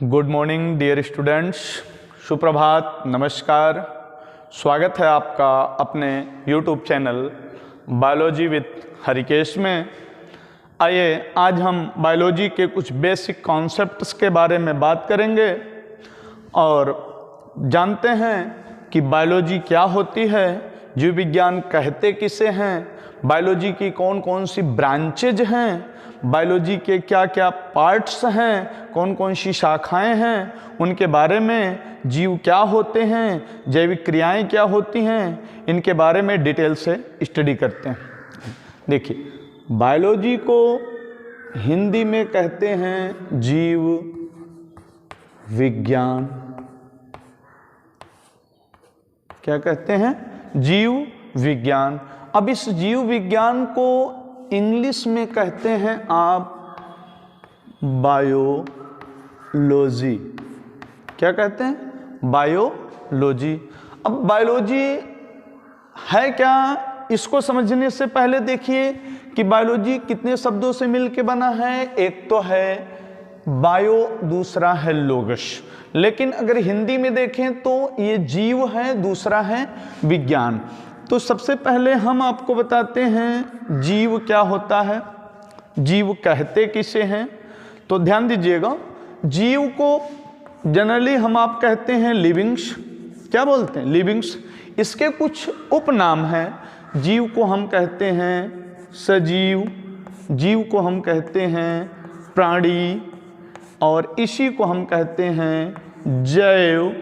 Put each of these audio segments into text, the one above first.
Good morning dear students, सुप्रभात, नमस्कार। स्वागत है आपका अपने YouTube channel biology with Harikesh में। आइए आज हम बायोलॉजी के कुछ बेसिक कॉन्सेप्ट्स के बारे में बात करेंगे और जानते हैं कि बायोलॉजी क्या होती है, जीव विज्ञान कहते किसे हैं, बायोलॉजी की कौन कौन सी ब्रांचेज हैं, बायोलॉजी के क्या क्या पार्ट्स हैं, कौन कौन सी शाखाएं हैं, उनके बारे में, जीव क्या होते हैं, जैविक क्रियाएं क्या होती हैं, इनके बारे में डिटेल से स्टडी करते हैं। देखिए, बायोलॉजी को हिंदी में कहते हैं जीव विज्ञान। क्या कहते हैं? जीव विज्ञान। अब इस जीव विज्ञान को इंग्लिश में कहते हैं आप बायोलॉजी। क्या कहते हैं? बायोलॉजी। अब बायोलॉजी है क्या, इसको समझने से पहले देखिए कि बायोलॉजी कितने शब्दों से मिलके बना है। एक तो है बायो, दूसरा है लोगस। लेकिन अगर हिंदी में देखें तो ये जीव है, दूसरा है विज्ञान। तो सबसे पहले हम आपको बताते हैं जीव क्या होता है, जीव कहते किसे हैं। तो ध्यान दीजिएगा, जीव को जनरली हम आप कहते हैं लिविंग्स। क्या बोलते हैं? लिविंग्स। इसके कुछ उपनाम हैं। जीव को हम कहते हैं सजीव, जीव को हम कहते हैं प्राणी, और इसी को हम कहते हैं जैव,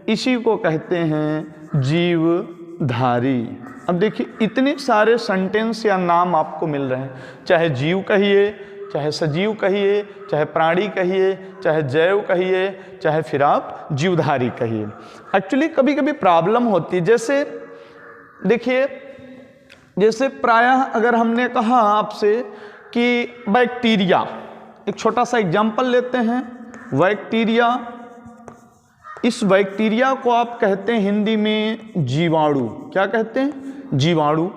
इसी को कहते हैं जीवधारी। अब देखिए, इतने सारे सेंटेंस या नाम आपको मिल रहे हैं, चाहे जीव कहिए, चाहे सजीव कहिए, चाहे प्राणी कहिए, चाहे जैव कहिए, चाहे फिर आप जीवधारी कहिए। एक्चुअली कभी कभी प्रॉब्लम होती है। जैसे देखिए, जैसे प्रायः अगर हमने कहा आपसे कि बैक्टीरिया, एक छोटा सा एग्जाम्पल लेते हैं, बैक्टीरिया। इस बैक्टीरिया को आप कहते हैं हिंदी में जीवाणु। क्या कहते हैं? जीवाणु।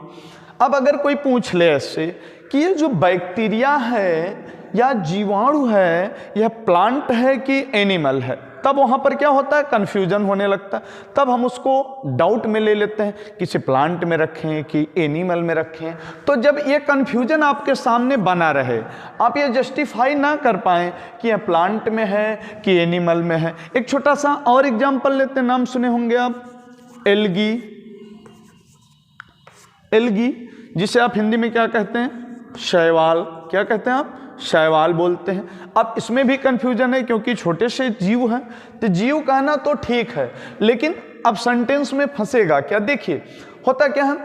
अब अगर कोई पूछ ले ऐसे कि ये जो बैक्टीरिया है या जीवाणु है, यह प्लांट है कि एनिमल है, तब वहाँ पर क्या होता है? कन्फ्यूजन होने लगता है। तब हम उसको डाउट में ले लेते हैं, किसी प्लांट में रखें कि एनिमल में रखें। तो जब ये कन्फ्यूजन आपके सामने बना रहे, आप ये जस्टिफाई ना कर पाएँ कि यह प्लांट में है कि एनिमल में है। एक छोटा सा और एग्जाम्पल लेते हैं, नाम सुने होंगे आप, एल्गी। एल्गी, जिसे आप हिंदी में क्या कहते हैं? शैवाल। क्या कहते हैं आप? शैवाल बोलते हैं। अब इसमें भी कंफ्यूजन है क्योंकि छोटे से जीव हैं, तो जीव कहना तो ठीक है, लेकिन अब सेंटेंस में फंसेगा क्या? देखिए, होता क्या है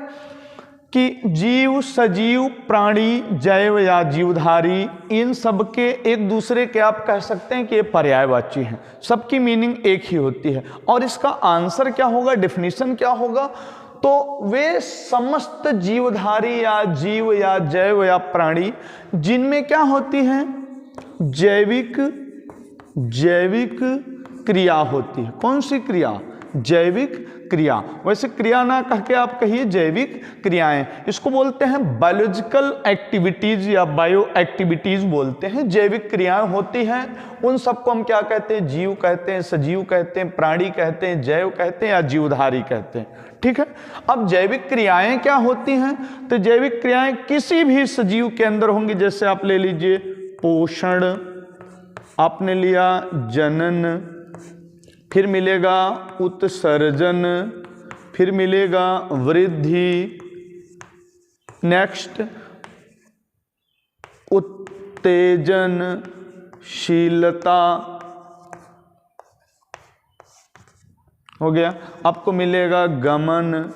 कि जीव, सजीव, प्राणी, जैव या जीवधारी, इन सब के एक दूसरे के आप कह सकते हैं कि ये पर्यायवाची हैं, सबकी मीनिंग एक ही होती है। और इसका आंसर क्या होगा, डेफिनेशन क्या होगा? तो वे समस्त जीवधारी या जीव या जैव या प्राणी जिनमें क्या होती हैं? जैविक क्रिया होती है। कौन सी क्रिया? जैविक क्रिया। वैसे क्रिया ना कह के आप कहिए जैविक क्रियाएं। इसको बोलते हैं बायोलॉजिकल एक्टिविटीज या बायो एक्टिविटीज बोलते हैं। जैविक क्रियाएं होती हैं, उन सबको हम क्या कहते हैं? जीव कहते हैं, सजीव कहते हैं, प्राणी कहते हैं, जैव कहते हैं या जीवधारी कहते हैं। ठीक है। अब जैविक क्रियाएं क्या होती हैं? तो जैविक क्रियाएं किसी भी सजीव के अंदर होंगी। जैसे आप ले लीजिए पोषण, आपने लिया जनन, फिर मिलेगा उत्सर्जन, फिर मिलेगा वृद्धि, नेक्स्ट उत्तेजनशीलता हो गया, आपको मिलेगा गमन,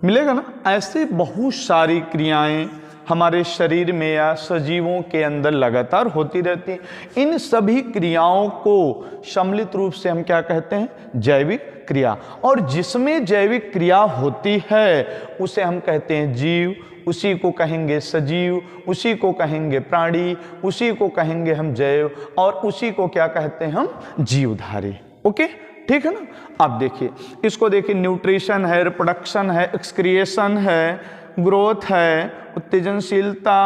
मिलेगा ना। ऐसे बहुत सारी क्रियाएं हमारे शरीर में या सजीवों के अंदर लगातार होती रहती हैं। इन सभी क्रियाओं को सम्मिलित रूप से हम क्या कहते हैं? जैविक क्रिया। और जिसमें जैविक क्रिया होती है उसे हम कहते हैं जीव, उसी को कहेंगे सजीव, उसी को कहेंगे प्राणी, उसी को कहेंगे हम जैव, और उसी को क्या कहते हैं? हम जीवधारी। ओके, ठीक है ना। अब देखिए, इसको देखिए, न्यूट्रिशन है, रिप्रोडक्शन है, एक्सक्रिएशन है, ग्रोथ है, उत्तेजनशीलता,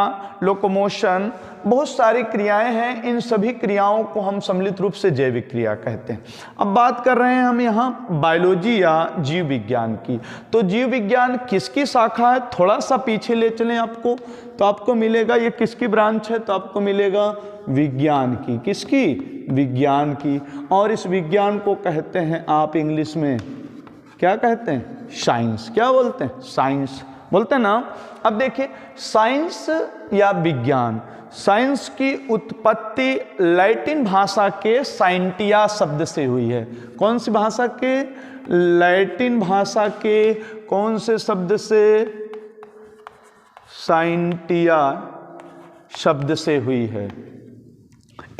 लोकोमोशन, बहुत सारी क्रियाएं हैं, इन सभी क्रियाओं को हम सम्मिलित रूप से जैविक क्रिया कहते हैं। अब बात कर रहे हैं हम यहाँ बायोलॉजी या जीव विज्ञान की। तो जीव विज्ञान किसकी शाखा है, थोड़ा सा पीछे ले चलें आपको तो आपको मिलेगा ये किसकी ब्रांच है, तो आपको मिलेगा विज्ञान की। किसकी? विज्ञान की। और इस विज्ञान को कहते हैं आप इंग्लिश में क्या कहते हैं? साइंस। क्या बोलते हैं? साइंस बोलते हैं ना। अब देखिए साइंस या विज्ञान, साइंस की उत्पत्ति लैटिन भाषा के साइंटिया शब्द से हुई है। कौन सी भाषा के? लैटिन भाषा के कौन से शब्द से? साइंटिया शब्द से हुई है।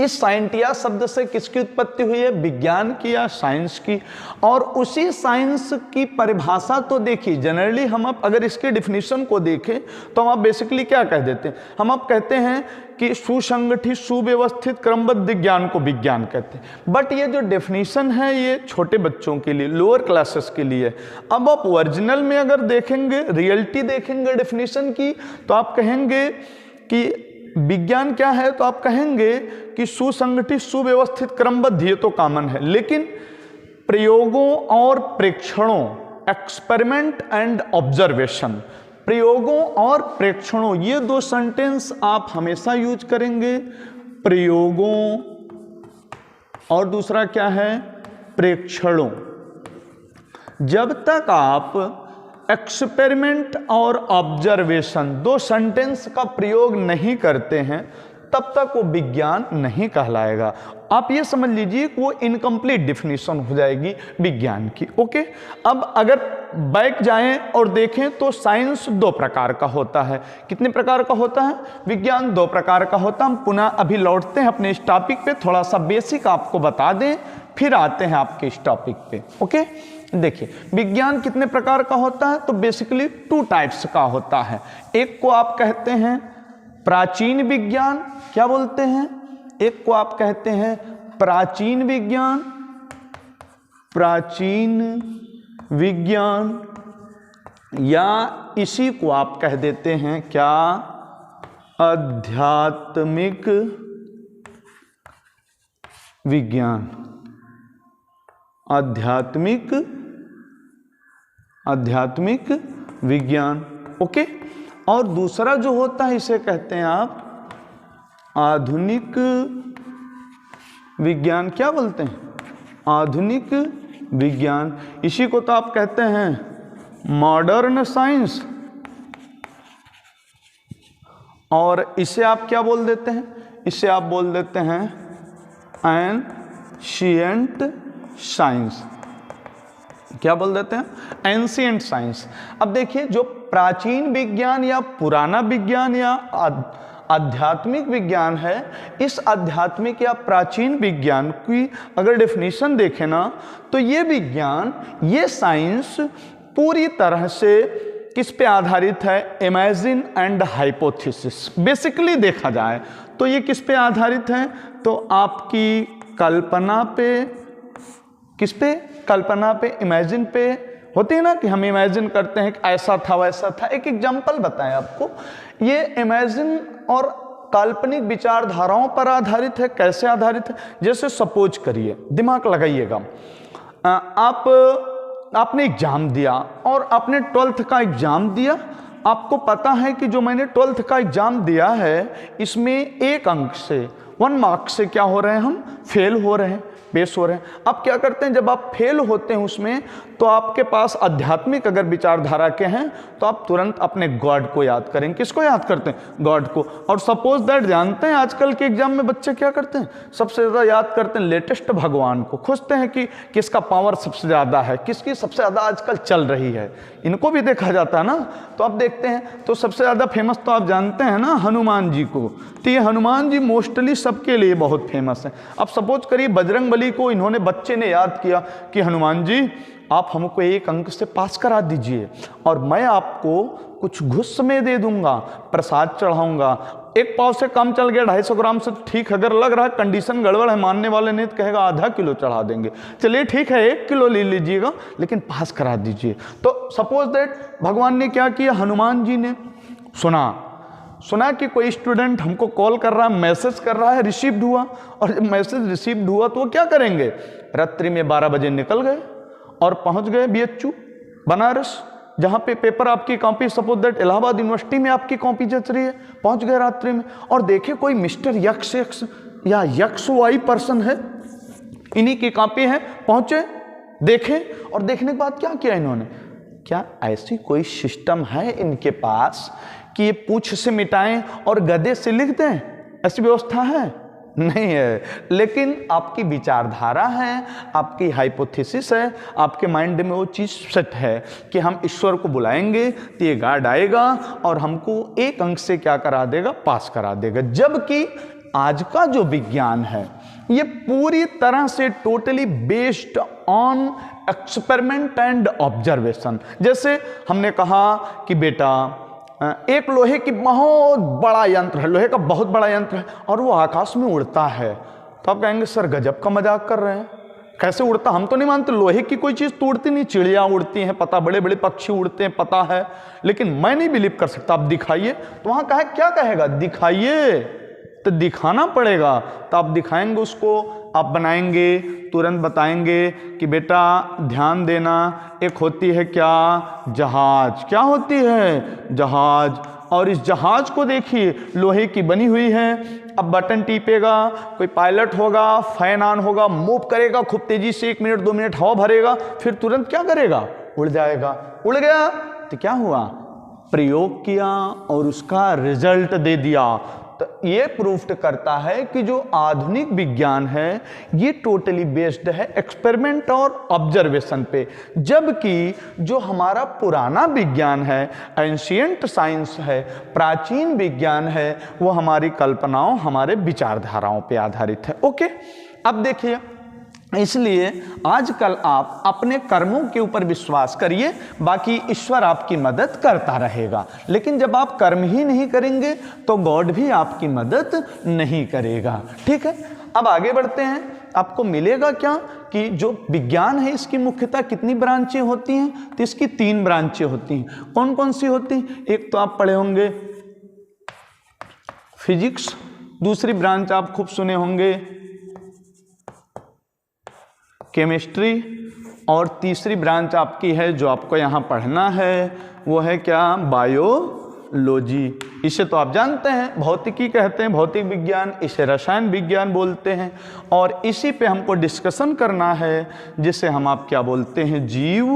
इस साइंटिया शब्द से किसकी उत्पत्ति हुई है? विज्ञान की या साइंस की। और उसी साइंस की परिभाषा तो देखिए, जनरली हम अब अगर इसके डिफिनीशन को देखें तो हम आप बेसिकली क्या कह देते हैं? हम अब कहते हैं कि सुसंगठित सुव्यवस्थित क्रमबद्ध विज्ञान को विज्ञान कहते हैं। बट ये जो डेफिनेशन है ये छोटे बच्चों के लिए, लोअर क्लासेस के लिए। अब आप ओरिजिनल में अगर देखेंगे, रियलिटी देखेंगे डेफिनेशन की, तो आप कहेंगे कि विज्ञान क्या है, तो आप कहेंगे कि सुसंगठित सुव्यवस्थित क्रमबद्ध, ये तो कॉमन है। लेकिन प्रयोगों और प्रेक्षणों, एक्सपेरिमेंट एंड ऑब्जर्वेशन, प्रयोगों और प्रेक्षणों, ये दो सेंटेंस आप हमेशा यूज करेंगे। प्रयोगों और दूसरा क्या है? प्रेक्षणों। जब तक आप एक्सपेरिमेंट और ऑब्जर्वेशन दो सेंटेंस का प्रयोग नहीं करते हैं तब तक वो विज्ञान नहीं कहलाएगा। आप ये समझ लीजिए कि वो इनकम्प्लीट डिफिनीशन हो जाएगी विज्ञान की। ओके, अब अगर बैक जाएं और देखें तो साइंस दो प्रकार का होता है। कितने प्रकार का होता है? विज्ञान दो प्रकार का होता है। हम पुनः अभी लौटते हैं अपने इस टॉपिक पे, थोड़ा सा बेसिक आपको बता दें, फिर आते हैं आपके इस टॉपिक पे। ओके, देखिए विज्ञान कितने प्रकार का होता है, तो बेसिकली टू टाइप्स का होता है। एक को आप कहते हैं प्राचीन विज्ञान, क्या बोलते हैं? एक को आप कहते हैं प्राचीन विज्ञान, प्राचीन विज्ञान, या इसी को आप कह देते हैं क्या? आध्यात्मिक विज्ञान। आध्यात्मिक विज्ञान। ओके, और दूसरा जो होता है इसे कहते हैं आप आधुनिक विज्ञान। क्या बोलते हैं? आधुनिक विज्ञान। इसी को तो आप कहते हैं मॉडर्न साइंस, और इसे आप क्या बोल देते हैं? इसे आप बोल देते हैं एंशिएंट साइंस। क्या बोल देते हैं? Ancient science. अब देखिए जो प्राचीन विज्ञान या पुराना विज्ञान या आध्यात्मिक विज्ञान है, इस आध्यात्मिक या प्राचीन विज्ञान की अगर डेफिनेशन देखें ना, तो ये विज्ञान, ये साइंस पूरी तरह से किस पे आधारित है? Imagine and hypothesis. बेसिकली देखा जाए तो ये किस पे आधारित है? तो आपकी कल्पना पे। किस पे? कल्पना पे, इमेजिन पे। होती है ना कि हम इमेजिन करते हैं कि ऐसा था वैसा था। एक एग्जांपल बताएं आपको, ये इमेजिन और काल्पनिक विचारधाराओं पर आधारित है। कैसे आधारित है? जैसे सपोज करिए, दिमाग लगाइएगा, आपने एग्जाम दिया और आपने 12th का एग्जाम दिया। आपको पता है कि जो मैंने 12th का एग्जाम दिया है इसमें 1 अंक से 1 मार्क से क्या हो रहे हैं? हम फेल हो रहे हैं, पेश हो रहे हैं। अब क्या करते हैं, जब आप फेल होते हैं उसमें, तो आपके पास आध्यात्मिक अगर विचारधारा के हैं तो आप तुरंत अपने गॉड को याद करेंगे। किसको याद करते हैं? गॉड को। और सपोज दैट, जानते हैं आजकल के एग्जाम में बच्चे क्या करते हैं? सबसे ज़्यादा याद करते हैं लेटेस्ट भगवान को। खोजते हैं कि किसका पावर सबसे ज़्यादा है, किसकी सबसे ज़्यादा आजकल चल रही है। इनको भी देखा जाता है ना। तो आप देखते हैं तो सबसे ज़्यादा फेमस तो आप जानते हैं ना, हनुमान जी को। तो ये हनुमान जी मोस्टली सबके लिए बहुत फेमस है। अब सपोज करिए बजरंगबली को इन्होंने, बच्चे ने याद किया कि हनुमान जी आप हमको 1 अंक से पास करा दीजिए और मैं आपको कुछ घुस में दे दूंगा, प्रसाद चढ़ाऊंगा। 1 पाव से कम चल गया, 250 ग्राम से ठीक अगर लग रहा है, कंडीशन गड़बड़ है, मानने वाले ने तो कहेगा आधा किलो चढ़ा देंगे। चलिए ठीक है 1 किलो ले लीजिएगा लेकिन पास करा दीजिए। तो सपोज दैट भगवान ने क्या किया, हनुमान जी ने सुना सुना कि कोई स्टूडेंट हमको कॉल कर रहा है, मैसेज कर रहा है, रिसीव्ड हुआ, और जब मैसेज रिसीव्ड हुआ तो वो क्या करेंगे, रात्रि में 12 बजे निकल गए और पहुंच गए BHU बनारस, जहां पे पेपर आपकी copy, suppose that Allahabad university में आपकी कॉपी जच रही है, पहुंच गए रात्रि में, और देखे कोई मिस्टर यक्स या XY पर्सन है, इन्हीं की कॉपी है, पहुंचे, देखे, और देखने के बाद क्या किया इन्होंने, क्या ऐसी कोई सिस्टम है इनके पास कि ये पूछ से मिटाएं और गधे से लिख दें? ऐसी व्यवस्था है? नहीं है। लेकिन आपकी विचारधारा है, आपकी हाइपोथेसिस है, आपके माइंड में वो चीज़ सेट है कि हम ईश्वर को बुलाएंगे तो ये गार्ड आएगा और हमको 1 अंक से क्या करा देगा, पास करा देगा। जबकि आज का जो विज्ञान है ये पूरी तरह से totally based on experiment and observation. जैसे हमने कहा कि बेटा एक लोहे की बहुत बड़ा यंत्र है, लोहे का बहुत बड़ा यंत्र है और वो आकाश में उड़ता है, तो आप कहेंगे सर गजब का मजाक कर रहे हैं, कैसे उड़ता? हम तो नहीं मानते, लोहे की कोई चीज़ तो उड़ती नहीं, चिड़िया उड़ती हैं पता, बड़े बड़े पक्षी उड़ते हैं पता है, लेकिन मैं नहीं बिलीव कर सकता, आप दिखाइए। तो वहाँ कहे क्या कहेगा, दिखाइए, तो दिखाना पड़ेगा, तो आप दिखाएंगे उसको, आप बनाएंगे, तुरंत बताएंगे कि बेटा ध्यान देना, एक होती है क्या, जहाज। क्या होती है? जहाज। और इस जहाज को देखिए लोहे की बनी हुई है, अब बटन टीपेगा, कोई पायलट होगा, फैन ऑन होगा, मूव करेगा खूब तेजी से, 1 मिनट 2 मिनट हवा भरेगा, फिर तुरंत क्या करेगा, उड़ जाएगा। उड़ गया तो क्या हुआ, प्रयोग किया और उसका रिजल्ट दे दिया। तो ये प्रूफ करता है कि जो आधुनिक विज्ञान है ये टोटली बेस्ड है एक्सपेरिमेंट और ऑब्जर्वेशन पे, जबकि जो हमारा पुराना विज्ञान है, एंशिएंट साइंस है, प्राचीन विज्ञान है, वो हमारी कल्पनाओं, हमारे विचारधाराओं पे आधारित है। ओके, अब देखिए, इसलिए आजकल आप अपने कर्मों के ऊपर विश्वास करिए, बाकी ईश्वर आपकी मदद करता रहेगा। लेकिन जब आप कर्म ही नहीं करेंगे तो गॉड भी आपकी मदद नहीं करेगा। ठीक है, अब आगे बढ़ते हैं। आपको मिलेगा क्या कि जो विज्ञान है इसकी मुख्यतः कितनी ब्रांचें होती हैं, तो इसकी 3 ब्रांचें होती हैं। कौन कौन सी होती हैं? एक तो आप पढ़े होंगे फिजिक्स, दूसरी ब्रांच आप खूब सुने होंगे केमिस्ट्री, और तीसरी ब्रांच आपकी है जो आपको यहाँ पढ़ना है वो है क्या, बायोलॉजी। इसे तो आप जानते हैं भौतिकी कहते हैं, भौतिक विज्ञान, इसे रसायन विज्ञान बोलते हैं, और इसी पे हमको डिस्कशन करना है जिसे हम आप क्या बोलते हैं, जीव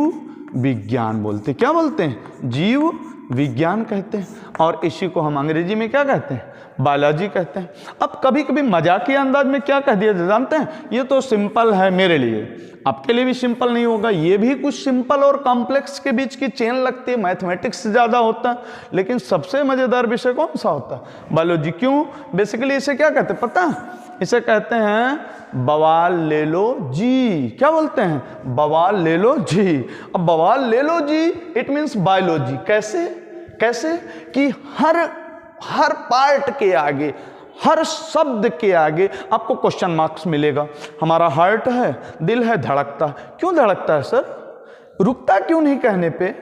विज्ञान बोलते हैं। क्या बोलते हैं? जीव विज्ञान कहते हैं, और इसी को हम अंग्रेजी में क्या कहते हैं, बायोलॉजी कहते हैं। अब कभी कभी मजाकिया अंदाज में क्या कह दिया जानते हैं, ये तो सिंपल है मेरे लिए, आपके लिए भी सिंपल नहीं होगा, ये भी कुछ सिंपल और कॉम्प्लेक्स के बीच की चेन लगती है, मैथमेटिक्स से ज़्यादा होता है, लेकिन सबसे मज़ेदार विषय कौन सा होता है, बायोलॉजी। क्यों? बेसिकली इसे क्या कहते हैं पता? इसे कहते हैं बवाल ले लो जी। क्या बोलते हैं? बवाल ले लो जी। अब बवाल ले लो जी इट मीन्स बायोलॉजी। कैसे? कैसे कि हर पार्ट के आगे, हर शब्द के आगे आपको क्वेश्चन मार्क्स मिलेगा। हमारा हार्ट है, दिल है, धड़कता। क्यों धड़कता है सर? रुकता क्यों नहीं कहने पे?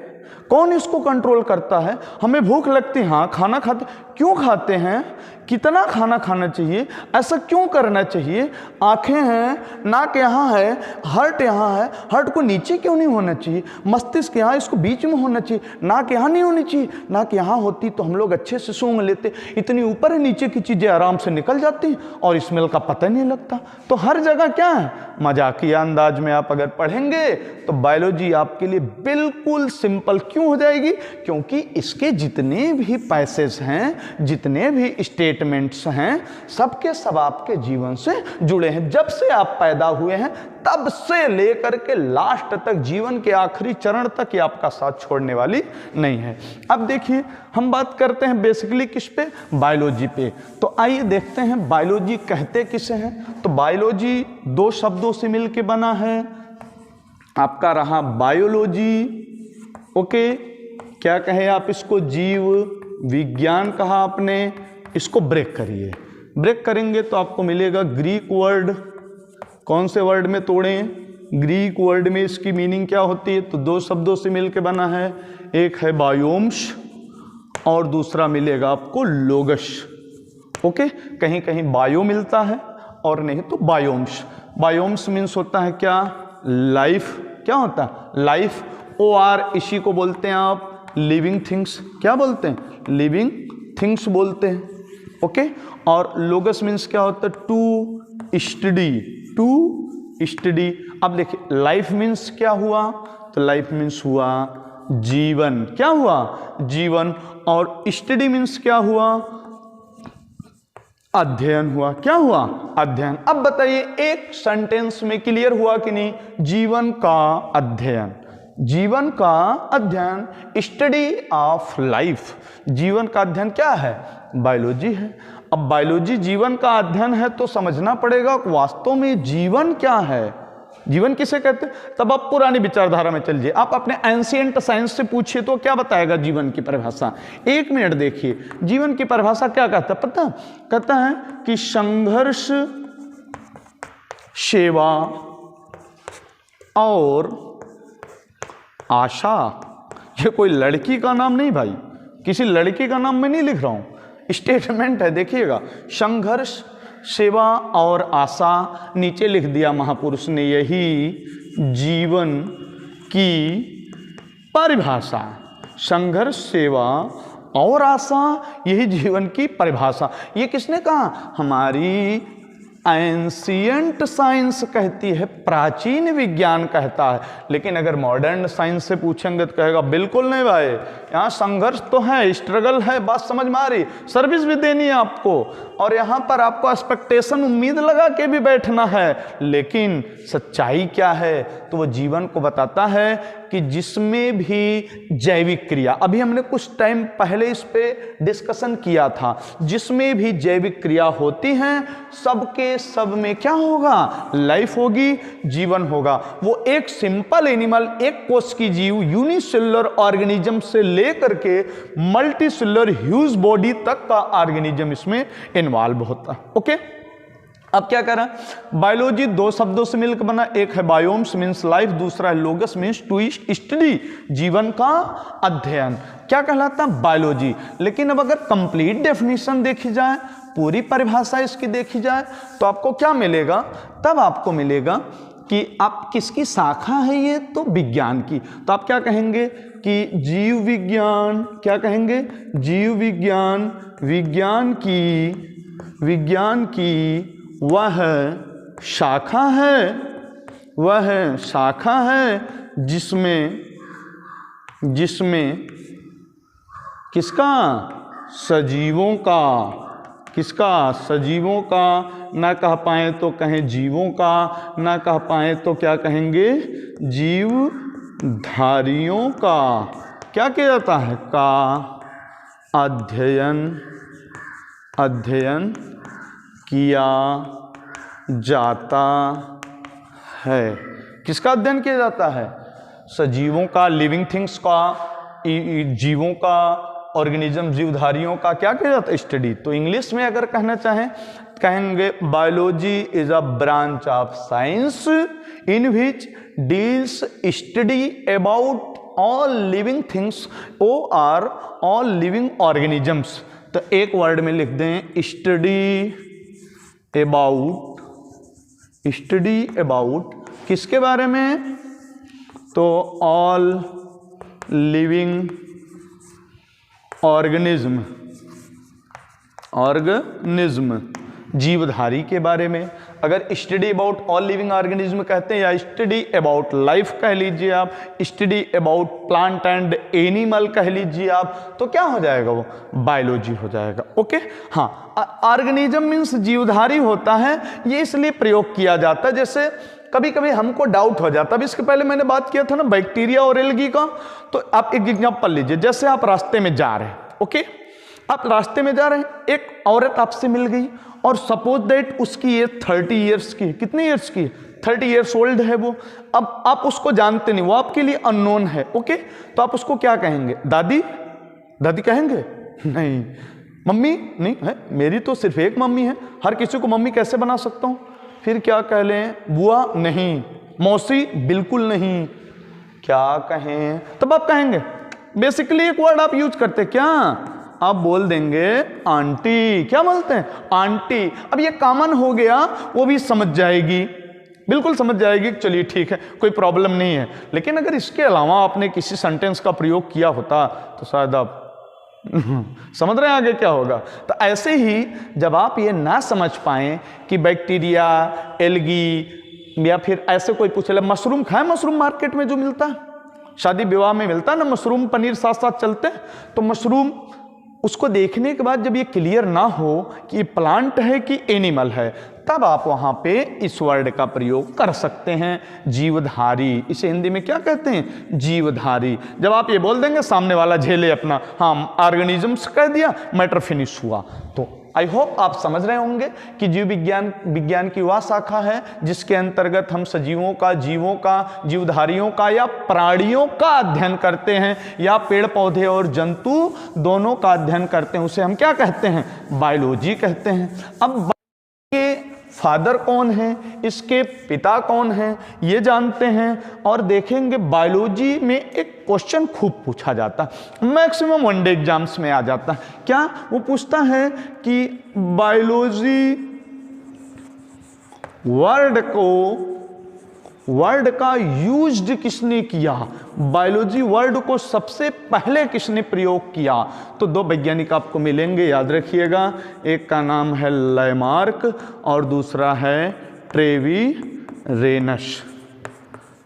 कौन इसको कंट्रोल करता है? हमें भूख लगती है, हाँ खाना खाते, क्यों खाते हैं? कितना खाना खाना चाहिए? ऐसा क्यों करना चाहिए? आंखें हैं, नाक यहाँ है, हार्ट यहाँ है, हार्ट को नीचे क्यों नहीं होना चाहिए? मस्तिष्क यहाँ, इसको बीच में होना चाहिए, नाक यहाँ नहीं होनी चाहिए। नाक यहाँ होती तो हम लोग अच्छे से सूंघ लेते, इतनी ऊपर नीचे की चीज़ें आराम से निकल जाती और स्मेल का पता नहीं लगता। तो हर जगह क्या है, मजाकिया अंदाज में आप अगर पढ़ेंगे तो बायोलॉजी आपके लिए बिल्कुल सिंपल क्यों हो जाएगी? क्योंकि इसके जितने भी पैसेज हैं, जितने भी स्टेटमेंट्स हैं, सबके सब आपके जीवन से जुड़े हैं। जब से आप पैदा हुए हैं तब से लेकर के लास्ट तक, जीवन के आखिरी चरण तक ये आपका साथ छोड़ने वाली नहीं है। अब देखिए, हम बात करते हैं बेसिकली किस पे, बायोलॉजी पे। तो आइए देखते हैं बायोलॉजी कहते किसे हैं। तो बायोलॉजी 2 शब्दों से मिलके बना है। आपका रहा बायोलॉजी, ओके, क्या कहे आप इसको, जीव विज्ञान कहा आपने, इसको ब्रेक करिए। ब्रेक करेंगे तो आपको मिलेगा ग्रीक वर्ड। कौन से वर्ड में तोड़ें? ग्रीक वर्ड में इसकी मीनिंग क्या होती है? तो 2 शब्दों से मिलकर बना है, एक है बायोम्स और दूसरा मिलेगा आपको लोगस। ओके, कहीं कहीं बायो मिलता है और नहीं तो बायोम्स। बायोम्स मीन्स होता है क्या, लाइफ। क्या होता है, लाइफ। OR इसी को बोलते हैं आप लिविंग थिंग्स। क्या बोलते हैं, लिविंग थिंग्स बोलते हैं। ओके, और लोगस मीन्स क्या होता है, टू स्टडी, टू स्टडी। अब देखिए लाइफ मीन्स क्या हुआ, तो लाइफ मीन्स हुआ जीवन। क्या हुआ, जीवन। और स्टडी मीन्स क्या हुआ, अध्ययन हुआ। क्या हुआ, अध्ययन। अब बताइए एक सेंटेंस में क्लियर हुआ कि नहीं, जीवन का अध्ययन, जीवन का अध्ययन, स्टडी ऑफ लाइफ। जीवन का अध्ययन क्या है, बायोलॉजी है। अब बायोलॉजी जीवन का अध्ययन है तो समझना पड़ेगा वास्तव में जीवन क्या है, जीवन किसे कहते हैं। तब आप पुरानी विचारधारा में चलिए, आप अपने एंशिएंट साइंस से पूछिए तो क्या बताएगा जीवन की परिभाषा। 1 मिनट देखिए, जीवन की परिभाषा क्या कहता है पता, कहता है कि संघर्ष, सेवा और आशा। ये कोई लड़की का नाम नहीं भाई, किसी लड़की का नाम मैं नहीं लिख रहा हूं, स्टेटमेंट है। देखिएगा, संघर्ष, सेवा और आशा, नीचे लिख दिया महापुरुष ने, यही जीवन की परिभाषा। संघर्ष, सेवा और आशा, यही जीवन की परिभाषा। ये किसने कहा, हमारी एंशिएंट साइंस कहती है, प्राचीन विज्ञान कहता है। लेकिन अगर मॉडर्न साइंस से पूछेंगे तो कहेगा बिल्कुल नहीं भाई, यहाँ संघर्ष तो है, स्ट्रगल है, बात समझ में आ रही, सर्विस भी देनी है आपको, और यहाँ पर आपको एक्सपेक्टेशन, उम्मीद लगा के भी बैठना है। लेकिन सच्चाई क्या है, तो वो जीवन को बताता है कि जिसमें भी जैविक क्रिया, अभी हमने कुछ टाइम पहले इस पे डिस्कशन किया था, जिसमें भी जैविक क्रिया होती हैं सबके सब में क्या होगा, लाइफ होगी, जीवन होगा। वो एक सिंपल एनिमल, एक कोष की जीव, यूनिसेलुलर ऑर्गेनिज्म से लेकर के मल्टीसेलुलर ह्यूज बॉडी तक का ऑर्गेनिज्म इसमें इन्वॉल्व होता है। ओके, अब क्या करें, बायोलॉजी 2 शब्दों से मिलकर बना, एक है बायोम्स मीन्स लाइफ, दूसरा है लोगस मीन्स टू स्टडी, जीवन का अध्ययन। क्या कहलाता है, बायोलॉजी। लेकिन अब अगर कंप्लीट डेफिनेशन देखी जाए, पूरी परिभाषा इसकी देखी जाए, तो आपको क्या मिलेगा, तब आपको मिलेगा कि आप किसकी शाखा है ये, तो विज्ञान की। तो आप क्या कहेंगे कि जीव विज्ञान, क्या कहेंगे, जीव विज्ञान, विज्ञान की वह शाखा है, वह शाखा है जिसमें किसका, सजीवों का, किसका, सजीवों का, ना कह पाए तो कहें जीवों का, ना कह पाए तो क्या कहेंगे, जीवधारियों का। क्या किया जाता है, का अध्ययन किया जाता है। किसका अध्ययन किया जाता है, सजीवों का, लिविंग थिंग्स का, जीवों का, ऑर्गेनिज्म, जीवधारियों का क्या किया जाता है, स्टडी। तो इंग्लिश में अगर कहना चाहें कहेंगे biology is a branch of science in which deals study about all living things और ऑल लिविंग ऑर्गेनिजम्स। तो एक वर्ड में लिख दें, स्टडी अबाउट किसके बारे में, तो ऑल लिविंग ऑर्गेनिज्म, जीवधारी के बारे में। अगर study about all living organism कहते हैं, या स्टडी अबाउट लाइफ कह लीजिए आप, study about plant and animal कह लीजिए आप, तो क्या हो जाएगा, वो बायोलॉजी हो जाएगा। ओके, हाँ, ऑर्गेनिज्म मीन्स जीवधारी होता है, ये इसलिए प्रयोग किया जाता है, जैसे कभी कभी हमको डाउट हो जाता है। अभी इसके पहले मैंने बात किया था ना बैक्टीरिया और एल्गी का, तो आप एक एग्जांपल लीजिए, जैसे आप रास्ते में जा रहे हैं, ओके, आप रास्ते में जा रहे हैं, एक औरत आपसे मिल गई और सपोज दैट उसकी एज 30 ईयर्स की है। कितनी ईयर्स की है, 30 ईयर्स ओल्ड है वो। अब आप उसको जानते नहीं, वो आपके लिए अननोन है। ओके, तो आप उसको क्या कहेंगे, दादी, दादी कहेंगे, नहीं। मम्मी, नहीं है, मेरी तो सिर्फ एक मम्मी है, हर किसी को मम्मी कैसे बना सकता हूँ। फिर क्या कह लें, बुआ, नहीं। मौसी, बिल्कुल नहीं। क्या कहें, तब आप कहेंगे, बेसिकली एक वर्ड आप यूज करते क्या, आप बोल देंगे आंटी। क्या बोलते हैं? आंटी। अब ये कॉमन हो गया, वो भी समझ जाएगी, बिल्कुल समझ जाएगी, चलिए ठीक है, कोई प्रॉब्लम नहीं है। लेकिन अगर इसके अलावा आपने किसी सेंटेंस का प्रयोग किया होता तो शायद आप समझ रहे हैं आगे क्या होगा। तो ऐसे ही जब आप ये ना समझ पाएं कि बैक्टीरिया, एल्गी, या फिर ऐसे कोई पूछ ले मशरूम खाए, मशरूम मार्केट में जो मिलता है, शादी विवाह में मिलता है ना मशरूम पनीर साथ साथ चलते हैं, तो मशरूम उसको देखने के बाद जब ये क्लियर ना हो कि ये प्लांट है कि एनिमल है, तब आप वहां पे इस वर्ड का प्रयोग कर सकते हैं, जीवधारी। इसे हिंदी में क्या कहते हैं? जीवधारी। जब आप ये बोल देंगे सामने वाला झेले अपना, हाँ ऑर्गेनिजम्स कह दिया, मैटर फिनिश हुआ। तो आई होप आप समझ रहे होंगे कि जीव विज्ञान की वह शाखा है जिसके अंतर्गत हम सजीवों का, जीवों का, जीवधारियों का या प्राणियों का अध्ययन करते हैं, या पेड़ पौधे और जंतु दोनों का अध्ययन करते हैं। उसे हम क्या कहते हैं? बायोलॉजी कहते हैं। अब के फादर कौन है, इसके पिता कौन है, ये जानते हैं। और देखेंगे बायोलॉजी में एक क्वेश्चन खूब पूछा जाता है, मैक्सिमम वनडे एग्जाम्स में आ जाता है। क्या वो पूछता है कि बायोलॉजी वर्ड का यूज्ड किसने किया, बायोलॉजी वर्ड को सबसे पहले किसने प्रयोग किया? तो दो वैज्ञानिक आपको मिलेंगे, याद रखिएगा। एक का नाम है लैमार्क और दूसरा है ट्रेवीरेनस।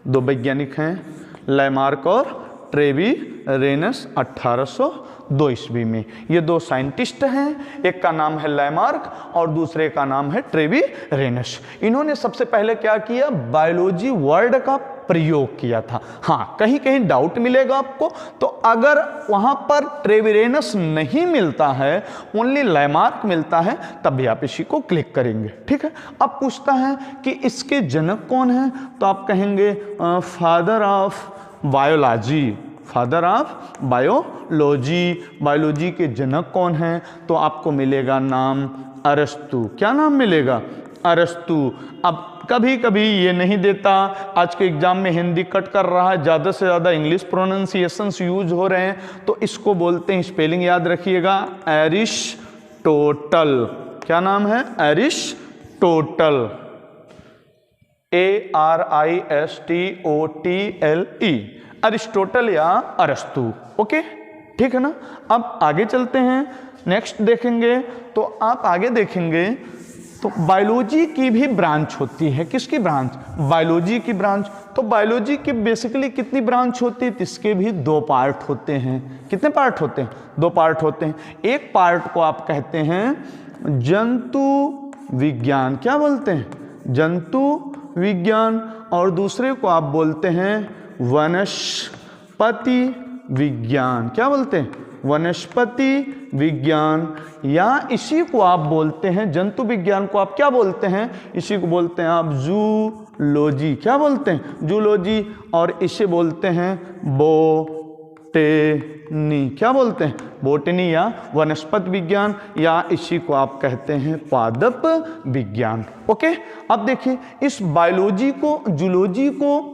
दो वैज्ञानिक हैं, लैमार्क और ट्रेवीरेनस, 1802 ईस्वी में। ये दो साइंटिस्ट हैं, एक का नाम है लैमार्क और दूसरे का नाम है ट्रेवीरेनस। इन्होंने सबसे पहले क्या किया? बायोलॉजी वर्ड का प्रयोग किया था। हाँ, कहीं कहीं डाउट मिलेगा आपको, तो अगर वहां पर ट्रेवीरेनस नहीं मिलता है, ओनली लैमार्क मिलता है, तब भी आप इसी को क्लिक करेंगे। ठीक है। अब पूछता है कि इसके जनक कौन है, तो आप कहेंगे father of biology, father of biology. Biology के जनक कौन हैं? तो आपको मिलेगा नाम अरस्तु। क्या नाम मिलेगा? अरस्तु। अब कभी कभी ये नहीं देता, आज के एग्जाम में हिंदी कट कर रहा है, ज़्यादा से ज़्यादा इंग्लिश प्रोनाउंसिएशंस यूज हो रहे हैं, तो इसको बोलते हैं, स्पेलिंग याद रखिएगा, एरिस्टोटल। क्या नाम है? एरिस्टोटल, ARISTOTLE, अरिस्टोटल या अरस्तु। ओके, ठीक है ना। अब आगे चलते हैं, नेक्स्ट देखेंगे। तो आप आगे देखेंगे तो बायोलॉजी की भी ब्रांच होती है। किसकी ब्रांच? बायोलॉजी की ब्रांच। तो बायोलॉजी की बेसिकली कितनी ब्रांच होती है? इसके भी दो पार्ट होते हैं। कितने पार्ट होते हैं? दो पार्ट होते हैं। एक पार्ट को आप कहते हैं जंतु विज्ञान। क्या बोलते हैं? जंतु विज्ञान। और दूसरे को आप बोलते हैं वनस्पति विज्ञान। क्या बोलते हैं? वनस्पति विज्ञान। या इसी को आप बोलते हैं, जंतु विज्ञान को आप क्या बोलते हैं? इसी को बोलते हैं आप जूलॉजी। क्या बोलते हैं? जूलॉजी। और इसे बोलते हैं बोटेनी। क्या बोलते हैं? बोटनी या वनस्पति विज्ञान, या इसी को आप कहते हैं पादप विज्ञान। ओके। अब देखिए, इस बायोलॉजी को, जूलॉजी को,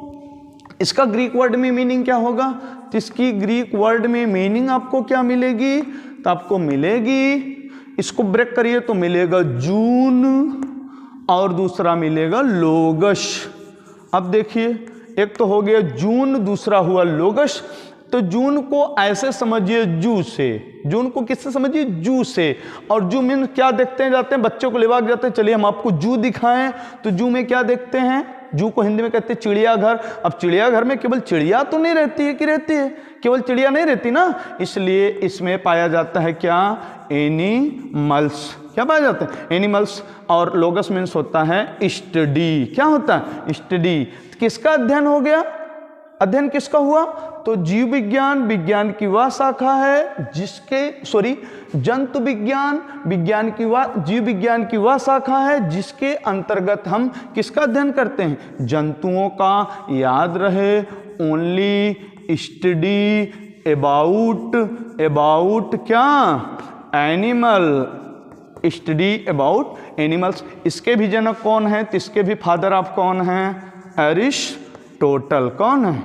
इसका ग्रीक वर्ड में मीनिंग क्या होगा? तो इसकी ग्रीक वर्ड में मीनिंग आपको क्या मिलेगी? तो आपको मिलेगी, इसको ब्रेक करिए तो मिलेगा जून और दूसरा मिलेगा लोगस। अब देखिए, एक तो हो गया जून, दूसरा हुआ लोगस। तो जून को ऐसे समझिए जू से, जून को किससे समझिए? जू से। और जू में क्या देखते हैं, जाते हैं बच्चों को लेवा जाते हैं, चलिए हम आपको जू दिखाएं। तो जू में क्या देखते हैं? जू को हिंदी में कहते हैं चिड़ियाघर। अब चिड़ियाघर में केवल चिड़िया तो नहीं रहती है कि रहती है? केवल चिड़िया नहीं रहती ना, इसलिए इसमें पाया जाता है क्या? एनिमल्स। क्या पाया जाता है? एनिमल्स। और लोगस मीन्स होता है स्टडी। क्या होता है? स्टडी। किसका अध्ययन हो गया? अध्ययन किसका हुआ? तो जीव विज्ञान, विज्ञान की वह शाखा है जिसके, जंतु विज्ञान, विज्ञान की वह, जीव विज्ञान की वह शाखा है जिसके अंतर्गत हम किसका अध्ययन करते हैं? जंतुओं का। याद रहे, ओनली स्टडी अबाउट क्या? एनिमल। Study about animals. इसके भी जनक कौन है? तो इसके भी फादर ऑफ कौन है? एरिस्टोटल। कौन है?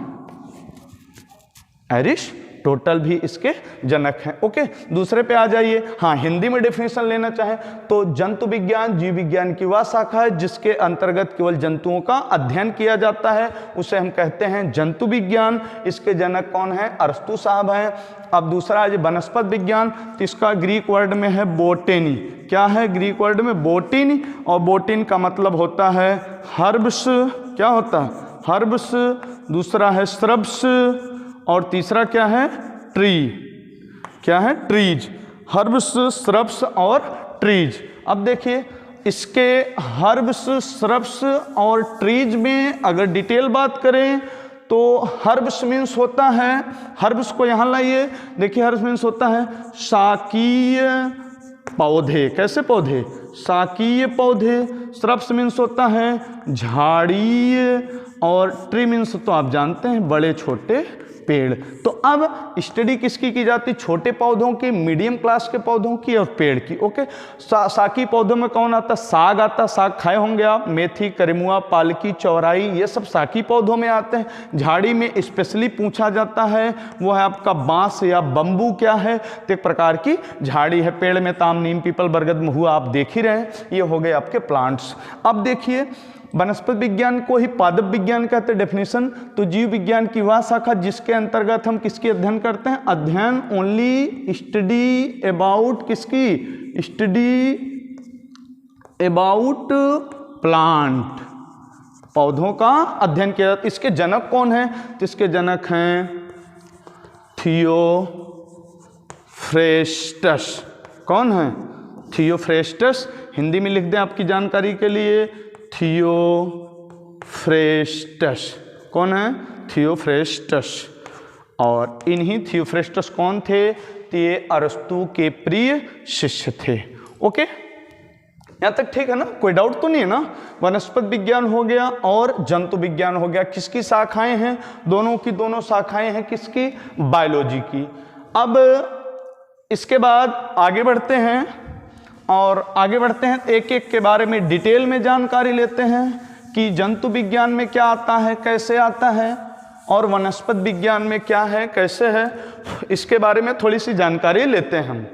टोटल भी इसके जनक हैं। ओके, दूसरे पे आ जाइए। हाँ, हिंदी में डेफिनेशन लेना चाहें तो जंतु विज्ञान जीव विज्ञान की वह शाखा है जिसके अंतर्गत केवल जंतुओं का अध्ययन किया जाता है, उसे हम कहते हैं जंतु विज्ञान। इसके जनक कौन है? अरस्तु साहब हैं। अब दूसरा है वनस्पत विज्ञान, तो इसका ग्रीक वर्ड में है बोटेनी। क्या है ग्रीक वर्ड में? बोटिन, और बोटिन का मतलब होता है हर्ब्स। क्या होता है? हर्ब्स। दूसरा है श्रब्स, और तीसरा क्या है? ट्री। क्या है? ट्रीज। हर्ब्स, श्रब्स और ट्रीज। अब देखिए इसके हर्ब्स, श्रब्स और ट्रीज में अगर डिटेल बात करें तो हर्ब्स मीन्स होता है, हर्ब्स को यहाँ लाइए, देखिए हर्ब्स मीन्स होता है शाकीय पौधे। कैसे पौधे? शाकीय पौधे। श्रब्स मीन्स होता है झाड़ीय, और ट्री मीन्स तो आप जानते हैं बड़े छोटे पेड़। तो अब स्टडी किसकी की जाती? छोटे पौधों की, मीडियम क्लास के पौधों की और पेड़ की। ओके, साकी पौधों में कौन आता? साग आता। साग खाए होंगे आप, मेथी, करिमुआ, पालकी, चौराई, ये सब साकी पौधों में आते हैं। झाड़ी में स्पेशली पूछा जाता है वो है आपका बांस या बम्बू। क्या है? तो एक प्रकार की झाड़ी है। पेड़ में ताम, नीम, पीपल, बरगद, महुआ आप देख ही रहे हैं। ये हो गए आपके प्लांट्स। अब देखिए वनस्पति विज्ञान को ही पादप विज्ञान कहते हैं डेफिनेशन। तो जीव विज्ञान की वह शाखा जिसके अंतर्गत हम किसकी अध्ययन करते हैं? अध्ययन, ओनली स्टडी अबाउट किसकी? स्टडी अबाउट प्लांट, पौधों का अध्ययन किया जाता है। इसके जनक कौन है? तो इसके जनक हैं थियोफ्रेस्टस। कौन है? थियोफ्रेस्टस। हिंदी में लिख दें आपकी जानकारी के लिए, थियोफ्रेस्टस। कौन है? थियोफ्रेस्टस। और इन्हीं थियोफ्रेस्टस कौन थे? तो ये अरस्तु के प्रिय शिष्य थे। ओके, यहाँ तक ठीक है ना? कोई डाउट तो नहीं है ना? वनस्पति विज्ञान हो गया और जंतु विज्ञान हो गया। किसकी शाखाएं हैं? दोनों की दोनों शाखाएं हैं किसकी? बायोलॉजी की। अब इसके बाद आगे बढ़ते हैं, और आगे बढ़ते हैं एक एक के बारे में डिटेल में जानकारी लेते हैं कि जंतु विज्ञान में क्या आता है, कैसे आता है, और वनस्पति विज्ञान में क्या है, कैसे है। इसके बारे में थोड़ी सी जानकारी लेते हैं हम।